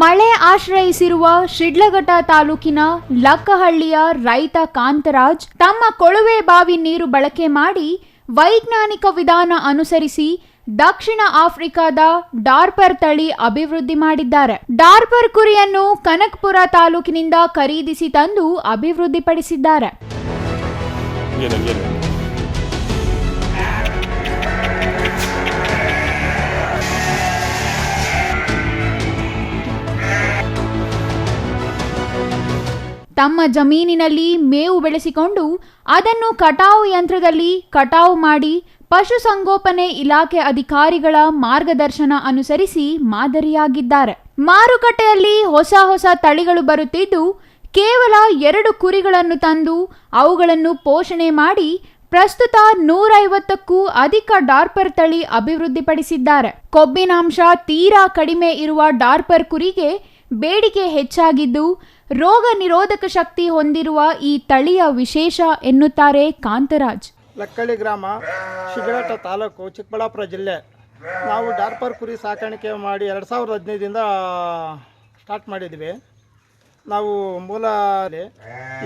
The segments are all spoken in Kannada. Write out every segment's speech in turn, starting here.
ಮಳೆ ಆಶ್ರಯಿಸಿರುವ ಶಿಡ್ಲಘಟ್ಟ ತಾಲೂಕಿನ ಲಕ್ಕಹಳ್ಳಿಯ ರೈತ ಕಾಂತರಾಜ್ ತಮ್ಮ ಕೊಳವೆ ಬಾವಿ ನೀರು ಬಳಕೆ ಮಾಡಿ ವೈಜ್ಞಾನಿಕ ವಿಧಾನ ಅನುಸರಿಸಿ ದಕ್ಷಿಣ ಆಫ್ರಿಕಾದ ಡಾರ್ಪರ್ ತಳಿ ಅಭಿವೃದ್ಧಿ ಮಾಡಿದ್ದಾರೆ. ಡಾರ್ಪರ್ ಕುರಿಯನ್ನು ಕನಕಪುರ ತಾಲೂಕಿನಿಂದ ಖರೀದಿಸಿ ತಂದು ಅಭಿವೃದ್ಧಿಪಡಿಸಿದ್ದಾರೆ. ತಮ್ಮ ಜಮೀನಿನಲ್ಲಿ ಮೇವು ಬೆಳೆಸಿಕೊಂಡು ಅದನ್ನು ಕಟಾವು ಯಂತ್ರದಲ್ಲಿ ಕಟಾವು ಮಾಡಿ ಪಶುಸಂಗೋಪನೆ ಇಲಾಖೆ ಅಧಿಕಾರಿಗಳ ಮಾರ್ಗದರ್ಶನ ಅನುಸರಿಸಿ ಮಾದರಿಯಾಗಿದ್ದಾರೆ. ಮಾರುಕಟ್ಟೆಯಲ್ಲಿ ಹೊಸ ತಳಿಗಳು ಬರುತ್ತಿದ್ದು ಕೇವಲ 2 ಕುರಿಗಳನ್ನು ತಂದು ಅವುಗಳನ್ನು ಪೋಷಣೆ ಮಾಡಿ ಪ್ರಸ್ತುತ 150ಕ್ಕೂ ಅಧಿಕ ಡಾರ್ಪರ್ ತಳಿ ಅಭಿವೃದ್ಧಿಪಡಿಸಿದ್ದಾರೆ. ಕೊಬ್ಬಿನಾಂಶ ತೀರಾ ಕಡಿಮೆ ಇರುವ ಡಾರ್ಪರ್ ಕುರಿಗೆ ಬೇಡಿಕೆ ಹೆಚ್ಚಾಗಿದ್ದು ರೋಗ ನಿರೋಧಕ ಶಕ್ತಿ ಹೊಂದಿರುವ ಈ ತಳಿಯ ವಿಶೇಷ ಎನ್ನುತ್ತಾರೆ ಕಾಂತರಾಜ್. ಲಕ್ಕಳ್ಳಿ ಗ್ರಾಮ, ಶಿಡ್ಲಘಟ್ಟ ತಾಲೂಕು, ಚಿಕ್ಕಬಳ್ಳಾಪುರ ಜಿಲ್ಲೆ. ನಾವು ಡಾರ್ಪರ್ ಕುರಿ ಸಾಕಾಣಿಕೆ ಮಾಡಿ 2015ರಿಂದ ಸ್ಟಾರ್ಟ್ ಮಾಡಿದ್ವಿ. ನಾವು ಮೂಲ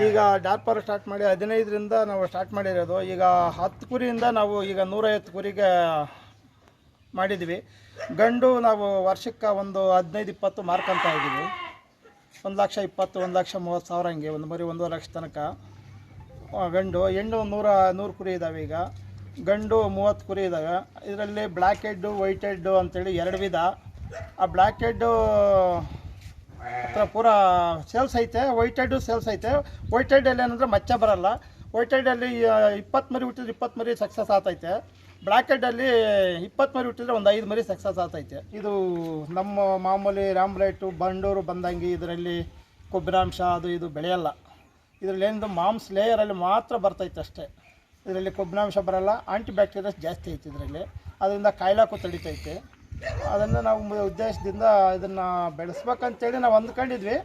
ಈಗ ಡಾರ್ಪರ್ ಸ್ಟಾರ್ಟ್ ಮಾಡಿ 15ರಿಂದ ನಾವು ಸ್ಟಾರ್ಟ್ ಮಾಡಿರೋದು. ಈಗ 10 ಕುರಿಯಿಂದ ನಾವು ಈಗ 150 ಕುರಿಗೆ ಮಾಡಿದ್ವಿ. ಗಂಡು ನಾವು ವರ್ಷಕ್ಕೆ ಒಂದು 15-20 ಮಾರ್ಕಂತ ಇದ್ದೀವಿ. 1,20,000, 1,30,000 ಹಂಗೆ ಒಂದು ಮರಿ 1.5 ಲಕ್ಷ ತನಕ ಗಂಡು. ಹೆಣ್ಣು 100 ಕುರಿ ಇದ್ದಾವೆ. ಈಗ ಗಂಡು 30 ಕುರಿ ಇದ್ದಾವೆ. ಇದರಲ್ಲಿ ಬ್ಲ್ಯಾಕ್ ಹೆಡ್ಡು, ವೈಟ್ ಹೆಡ್ಡು ಅಂತೇಳಿ 2 ವಿಧ. ಆ ಬ್ಲ್ಯಾಕ್ ಹೆಡ್ಡು ಹತ್ರ ಪೂರಾ ಸೇಲ್ಸ್ ಐತೆ, ವೈಟ್ ಹೆಡ್ಡು ಸೇಲ್ಸ್ ಐತೆ. ವೈಟ್ ಹೆಡ್ಡಲ್ಲಿ ಏನಂದರೆ ಮಚ್ಚ ಬರಲ್ಲ. ವೈಟ್ ಹೆಡ್ಡಲ್ಲಿ 20 ಮರಿ ಹುಟ್ಟಿದ್ರೆ 20 ಮರಿ ಸಕ್ಸಸ್ ಆಗ್ತೈತೆ. ಬ್ಲ್ಯಾಕ್ ಹೆಡ್ಡಲ್ಲಿ 20 ಮರಿ ಹುಟ್ಟಿದ್ರೆ ಒಂದು 5 ಮರಿ ಸಕ್ಸಸ್ ಆಗ್ತೈತೆ. ಇದು ನಮ್ಮ ಮಾಮೂಲಿ ರಾಮ್ಲೈಟು, ಬಂಡೂರು ಬಂದಂಗೆ ಇದರಲ್ಲಿ ಕೊಬ್ಬಿನಾಂಶ ಅದು ಇದು ಬೆಳೆಯಲ್ಲ. ಇದರಲ್ಲಿ ಏನು ಮಾಂಸ್ ಲೇಯರಲ್ಲಿ ಮಾತ್ರ ಬರ್ತೈತೆ ಅಷ್ಟೇ. ಇದರಲ್ಲಿ ಕೊಬ್ಬಿನಾಂಶ ಬರಲ್ಲ. ಆಂಟಿಬ್ಯಾಕ್ಟೀರಿಯಸ್ ಜಾಸ್ತಿ ಐತೆ ಇದರಲ್ಲಿ. ಅದರಿಂದ ಕಾಯಿಲಾಕು ತಡಿತೈತೆ. ಅದನ್ನು ನಾವು ಉದ್ದೇಶದಿಂದ ಇದನ್ನು ಬೆಳೆಸ್ಬೇಕಂತೇಳಿ ನಾವು ಅಂದ್ಕೊಂಡಿದ್ವಿ.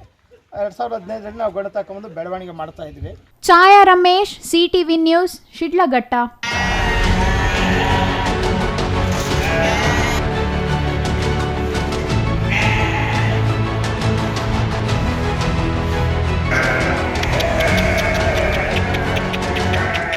2015ರಲ್ಲಿ ನಾವು ಗಣತ ಹಾಕೊಂಬಂದು ಬೆಳವಣಿಗೆ ಮಾಡ್ತಾಯಿದ್ವಿ. ಛಾಯಾ ರಮೇಶ್, CTV ನ್ಯೂಸ್, ಶಿಡ್ಲಘಟ್ಟ.